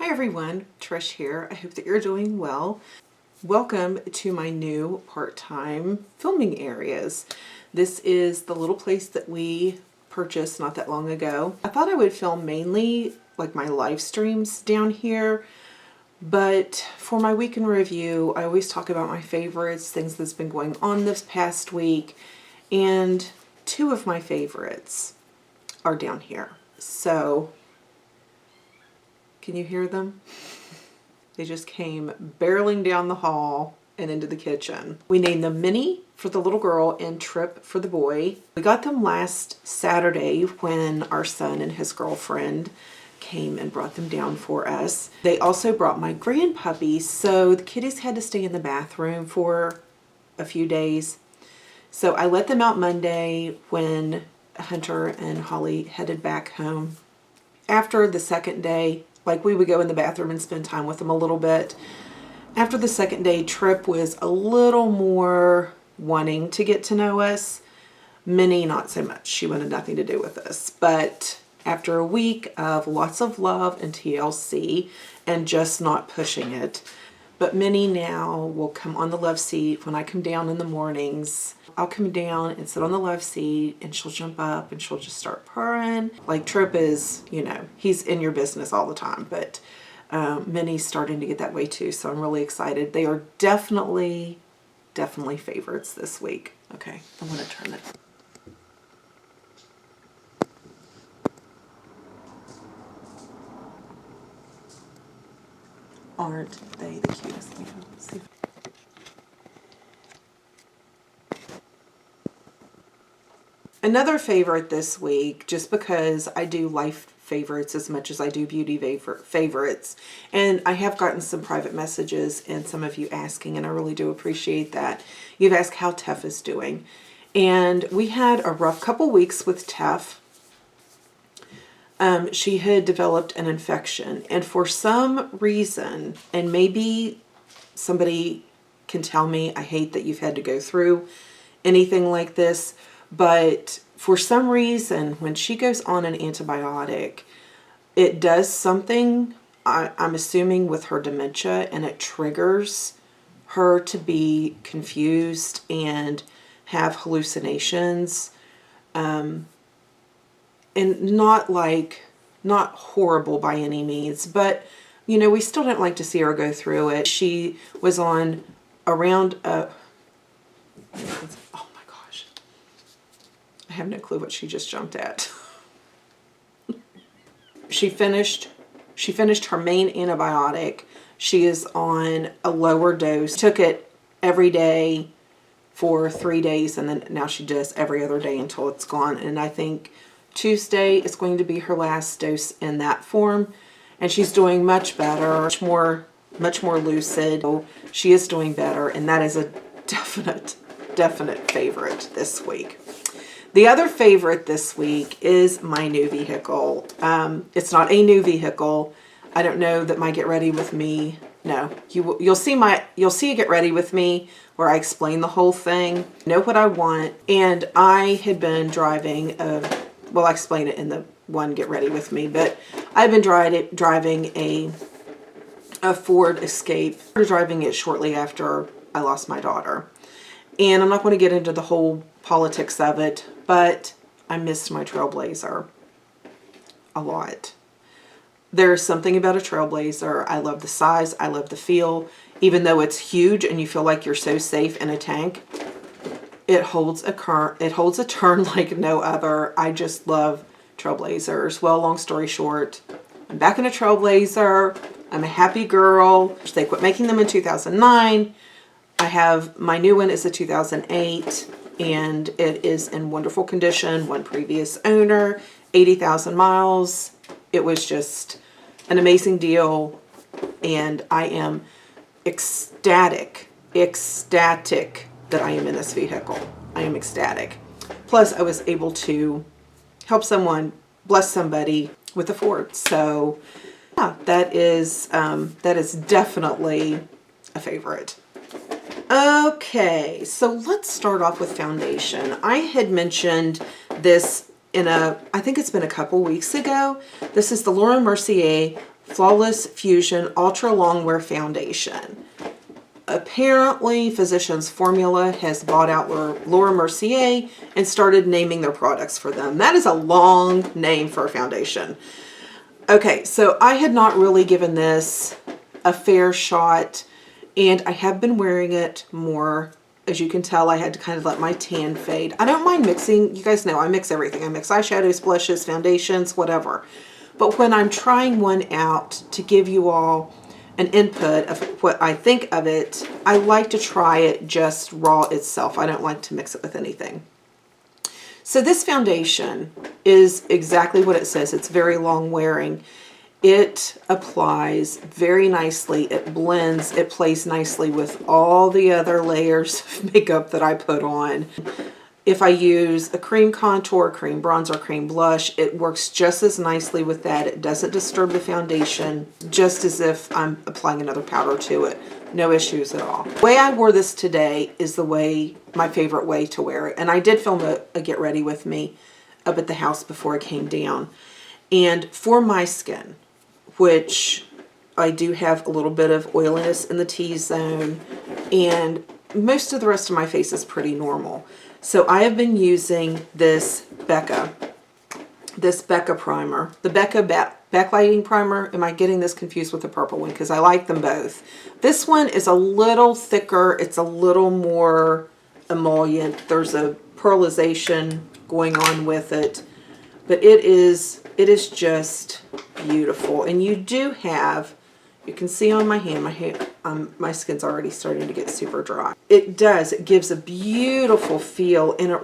Hi everyone, Trish here. I hope that you're doing well. Welcome to my new part-time filming areas. This is the little place that we purchased not that long ago. I thought I would film mainly like my live streams down here, but for my week in review, I always talk about my favorites, things that's been going on this past week, and two of my favorites are down here. So, can you hear them? They just came barreling down the hall and into the kitchen. We named them Minnie for the little girl and Trip for the boy. We got them last Saturday when our son and his girlfriend came and brought them down for us. They also brought my grandpuppy, so the kitties had to stay in the bathroom for a few days. So I let them out Monday when Hunter and Holly headed back home. After the second day, like we would go in the bathroom and spend time with them a little bit. After the second day, Trip was a little more wanting to get to know us. Minnie, not so much. She wanted nothing to do with us. But after a week of lots of love and TLC and just not pushing it, but Minnie now will come on the love seat when I come down in the mornings. I'll come down and sit on the love seat and she'll jump up and she'll just start purring. Like Trip is, you know, he's in your business all the time, but Minnie's starting to get that way too, so I'm really excited. They are definitely favorites this week. Okay, I'm gonna turn it. Aren't they the cutest? Let's see. Another favorite this week, just because I do life favorites as much as I do beauty favorites, and I have gotten some private messages and some of you asking, and I really do appreciate that. You've asked how Tef is doing, and we had a rough couple weeks with Tef. She had developed an infection, and for some reason, and maybe somebody can tell me, I hate that you've had to go through anything like this, but for some reason, when she goes on an antibiotic, it does something, I'm assuming with her dementia, and it triggers her to be confused and have hallucinations. And not horrible by any means, but you know, we still didn't like to see her go through it. She was on around oh my gosh, I have no clue what she just jumped at. She finished her main antibiotic. She is on a lower dose. Took it every day for 3 days, and then now she does every other day until it's gone. And I think Tuesday is going to be her last dose in that form, and she's doing much better, much more lucid. So she is doing better, and that is a definite favorite this week. The other favorite this week is my new vehicle. It's not a new vehicle. I don't know that my Get Ready With Me. No, you'll see a Get Ready With Me where I explain the whole thing. Know what I want, and I had been driving well, I explain it in the one Get Ready With Me, but I've been driving a Ford Escape. I started driving it shortly after I lost my daughter. And I'm not going to get into the whole politics of it, but I missed my Trailblazer a lot. There's something about a Trailblazer. I love the size. I love the feel. Even though it's huge and you feel like you're so safe in a tank, it holds a turn like no other. I just love Trailblazers. Well, long story short, I'm back in a Trailblazer. I'm a happy girl. They quit making them in 2009. I have my new one is a 2008, and it is in wonderful condition. One previous owner, 80,000 miles. It was just an amazing deal, and I am ecstatic that I am in this vehicle. I am ecstatic. Plus, I was able to help someone, bless somebody with a Ford. So, yeah, that is definitely a favorite. Okay, so let's start off with foundation. I had mentioned this I think it's been a couple weeks ago. This is the Laura Mercier Flawless Fusion Ultra Longwear Foundation. Apparently, Physicians Formula has bought out Laura Mercier and started naming their products for them. That is a long name for a foundation. Okay, so I had not really given this a fair shot, and I have been wearing it more. As you can tell, I had to kind of let my tan fade. I don't mind mixing. You guys know I mix everything. I mix eyeshadows, blushes, foundations, whatever. But when I'm trying one out to give you all an input of what I think of it, I like to try it just raw itself. I don't like to mix it with anything. So this foundation is exactly what it says. It's very long wearing. It applies very nicely. It blends. It plays nicely with all the other layers of makeup that I put on. If I use a cream contour, cream bronzer, cream blush, it works just as nicely with that. It doesn't disturb the foundation, just as if I'm applying another powder to it. No issues at all. The way I wore this today is my favorite way to wear it. And I did film a get ready with me up at the house before I came down. And for my skin, which I do have a little bit of oiliness in the T-zone, and most of the rest of my face is pretty normal. So I have been using this Becca primer, the Becca backlighting primer. Am I getting this confused with the purple one? Because I like them both. This one is a little thicker. It's a little more emollient. There's a pearlization going on with it, but it is just beautiful. And you do have, you can see on my hand, my skin's already starting to get super dry. It gives a beautiful feel, and it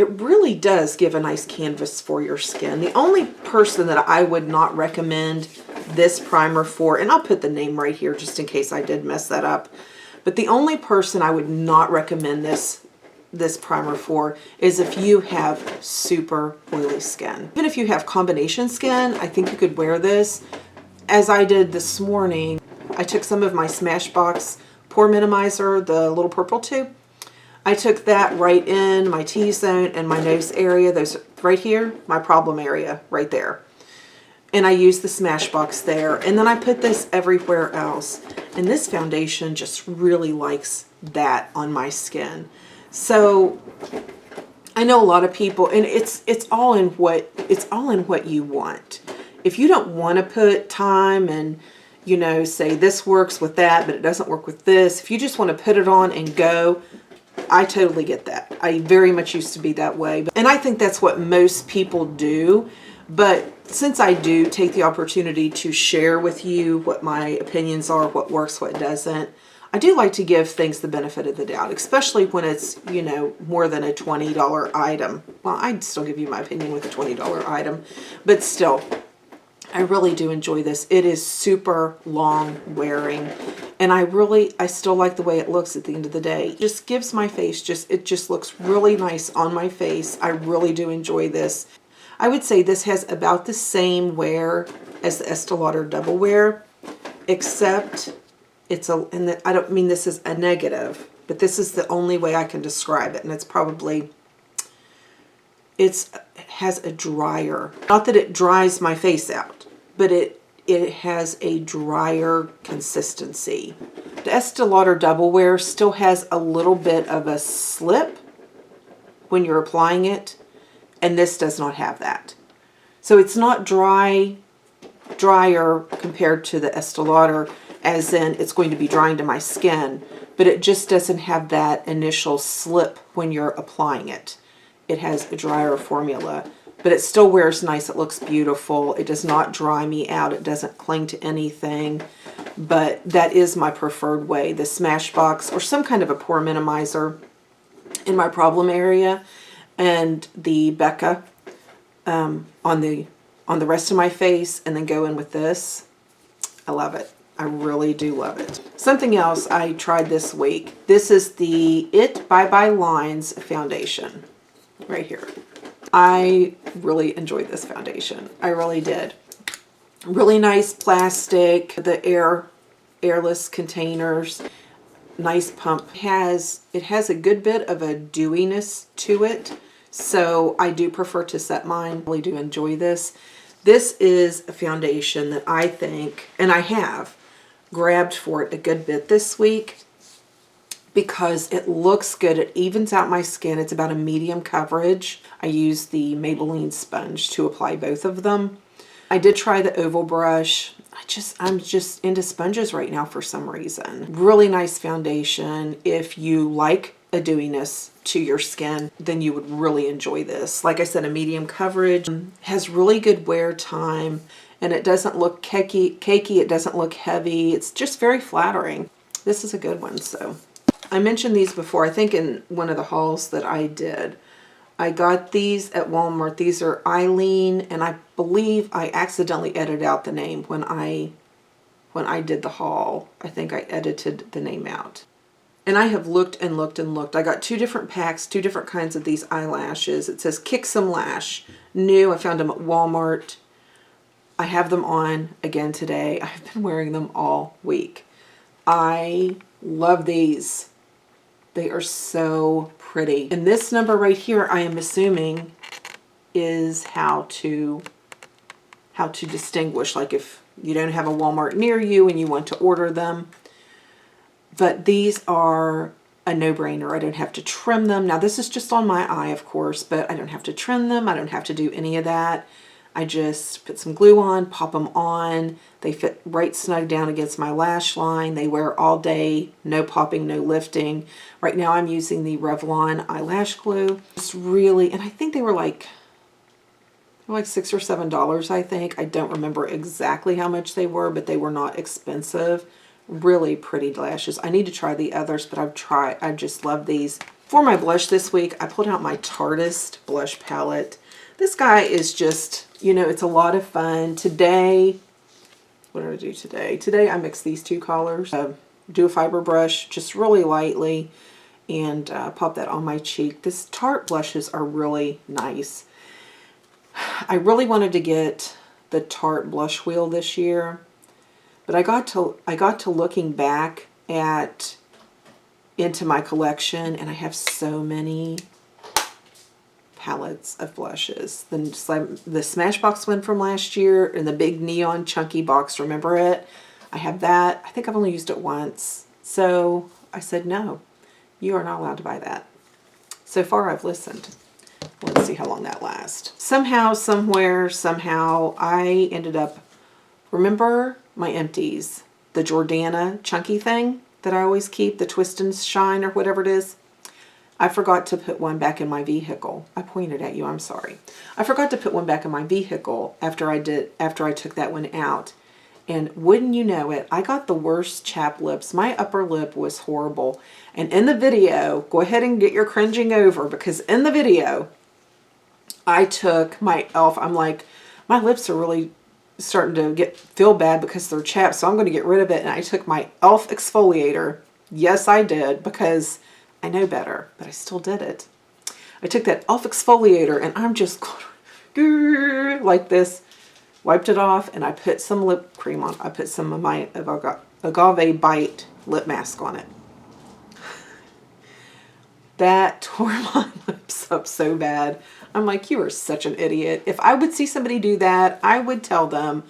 really does give a nice canvas for your skin. The only person that I would not recommend this primer for, and I'll put the name right here just in case I did mess that up, but the only person I would not recommend this primer for is if you have super oily skin. Even if you have combination skin, I think you could wear this. As I did this morning, I took some of my Smashbox Pore Minimizer, the little purple tube. I took that right in my T-zone and my nose area, those right here, my problem area right there. And I used the Smashbox there. And then I put this everywhere else. And this foundation just really likes that on my skin. So I know a lot of people, and it's all in what you want. If you don't want to put time and, you know, say this works with that, but it doesn't work with this, if you just want to put it on and go, I totally get that. I very much used to be that way. And I think that's what most people do. But since I do take the opportunity to share with you what my opinions are, what works, what doesn't, I do like to give things the benefit of the doubt, especially when it's, you know, more than a $20 item. Well, I'd still give you my opinion with a $20 item, but still, I really do enjoy this. It is super long wearing, and I still like the way it looks at the end of the day. It just gives my face, it just looks really nice on my face. I really do enjoy this. I would say this has about the same wear as the Estee Lauder Double Wear, except I don't mean this is a negative, but this is the only way I can describe it, and it's probably, it has a drier, not that it dries my face out, but it has a drier consistency. The Estee Lauder Double Wear still has a little bit of a slip when you're applying it, and this does not have that. So it's not drier compared to the Estee Lauder, as in it's going to be drying to my skin, but it just doesn't have that initial slip when you're applying it. It has a drier formula, but it still wears nice. It looks beautiful. It does not dry me out. It doesn't cling to anything, but that is my preferred way. The Smashbox or some kind of a pore minimizer in my problem area, and the Becca on the rest of my face, and then go in with this. I love it. I really do love it. Something else I tried this week. This is the It Bye Bye Lines foundation right here. I really enjoyed this foundation. I really did. Really nice plastic, the airless containers, nice pump. It has a good bit of a dewiness to it, so I do prefer to set mine. I really do enjoy this. This is a foundation that I think, and I have grabbed for it a good bit this week because it looks good. It evens out my skin. It's about a medium coverage. I use the Maybelline sponge to apply both of them. I did try the oval brush. I'm just into sponges right now for some reason. Really nice foundation. If you like a dewiness to your skin, then you would really enjoy this. Like I said, a medium coverage, has really good wear time, and it doesn't look cakey. It doesn't look heavy. It's just very flattering. This is a good one. So I mentioned these before, I think in one of the hauls that I did. I got these at Walmart. These are Eyelash, and I believe I accidentally edited out the name when I did the haul. I think I edited the name out. And I have looked and looked and looked. I got 2 different packs, 2 different kinds of these eyelashes. It says Kick Some Lash. New. I found them at Walmart. I have them on again today. I've been wearing them all week. I love these. They are so pretty. And this number right here, I am assuming, is how to distinguish, like if you don't have a Walmart near you and you want to order them. But these are a no-brainer. I don't have to trim them. Now this is just on my eye, of course, but I don't have to trim them. I don't have to do any of that. I just put some glue on, pop them on. They fit right snug down against my lash line. They wear all day, no popping, no lifting. Right now I'm using the Revlon eyelash glue. It's really, and I think they were like $6 or $7, I think. I don't remember exactly how much they were, but they were not expensive. Really pretty lashes. I need to try the others, but I just love these. For my blush this week, I pulled out my Tarteist blush palette. This guy is just, you know, it's a lot of fun. Today, what did I do today? Today I mixed these 2 colors. Do a fiber brush just really lightly and pop that on my cheek. This Tarte blushes are really nice. I really wanted to get the Tarte blush wheel this year, but I got to looking back into my collection, and I have so many palettes of blushes. The Smashbox one from last year and the big neon chunky box, remember it? I have that. I think I've only used it once. So I said, no, you are not allowed to buy that. So far I've listened. Let's see how long that lasts. Somehow, somewhere, somehow, I ended up, remember my empties, the Jordana chunky thing that I always keep, the Twist and Shine or whatever it is? I forgot to put one back in my vehicle. I pointed at you, I'm sorry. I forgot to put one back in my vehicle after I took that one out. And wouldn't you know it, I got the worst chapped lips. My upper lip was horrible. And in the video, go ahead and get your cringing over, because in the video, I took my e.l.f. I'm like, my lips are really starting to feel bad because they're chapped, so I'm going to get rid of it. And I took my e.l.f. exfoliator. Yes, I did, because I know better, but I still did it. I took that e.l.f. exfoliator and I'm just like this, wiped it off, and I put some lip cream on. I put some of my Agave Bite lip mask on it. That tore my lips up so bad. I'm like, you are such an idiot. If I would see somebody do that, I would tell them,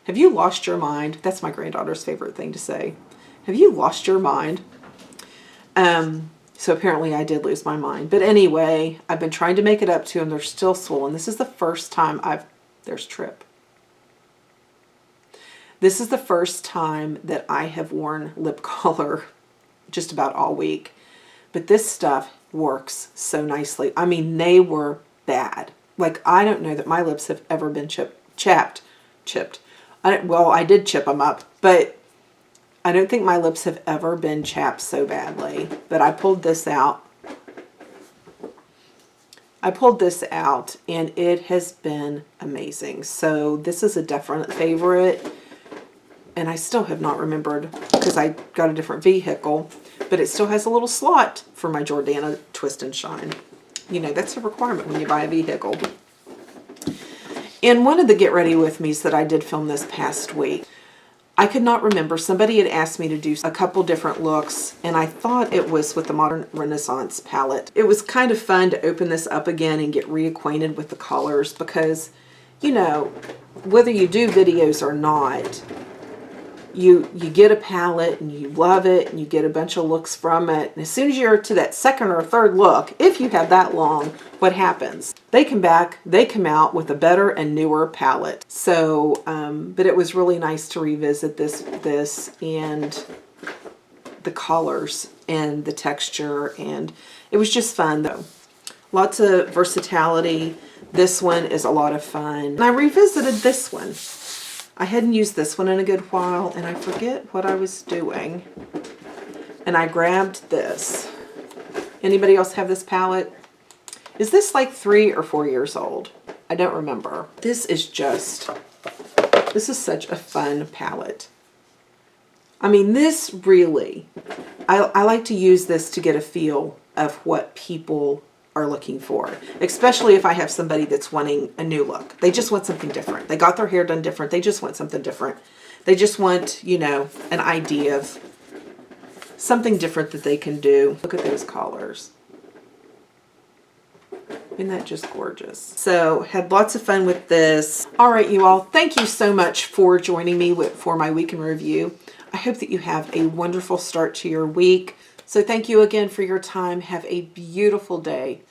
have you lost your mind? That's my granddaughter's favorite thing to say. Have you lost your mind? So apparently I did lose my mind. But anyway, I've been trying to make it up to them. They're still swollen. This is the first time there's Trip. This is the first time that I have worn lip color just about all week. But this stuff works so nicely. I mean, they were bad. Like, I don't know that my lips have ever been chipped. Well, I did chip them up, but I don't think my lips have ever been chapped so badly. But I pulled this out. And it has been amazing. So this is a definite favorite. And I still have not remembered, because I got a different vehicle, but it still has a little slot for my Jordana Twist and Shine. You know, that's a requirement when you buy a vehicle. In one of the Get Ready With Me's that I did film this past week, I could not remember. Somebody had asked me to do a couple different looks, and I thought it was with the Modern Renaissance palette. It was kind of fun to open this up again and get reacquainted with the colors, because you know, whether you do videos or not, you get a palette and you love it and you get a bunch of looks from it. And as soon as you're to that second or third look, if you have that long, what happens? They come out with a better and newer palette. So, but it was really nice to revisit this and the colors and the texture, and it was just fun though. Lots of versatility. This one is a lot of fun. And I revisited this one. I hadn't used this one in a good while, and I forget what I was doing. And I grabbed this. Anybody else have this palette? Is this like 3 or 4 years old? I don't remember. This is such a fun palette. I mean, this really, I like to use this to get a feel of what people are looking for, especially if I have somebody that's wanting a new look. They just want something different. They got their hair done different. They just want something different. They just want, you know, an idea of something different that they can do. Look at those colors. Isn't that just gorgeous? So, had lots of fun with this. All right, you all, thank you so much for joining me for my week in review. I hope that you have a wonderful start to your week. So thank you again for your time. Have a beautiful day,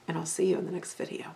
and I'll see you in the next video.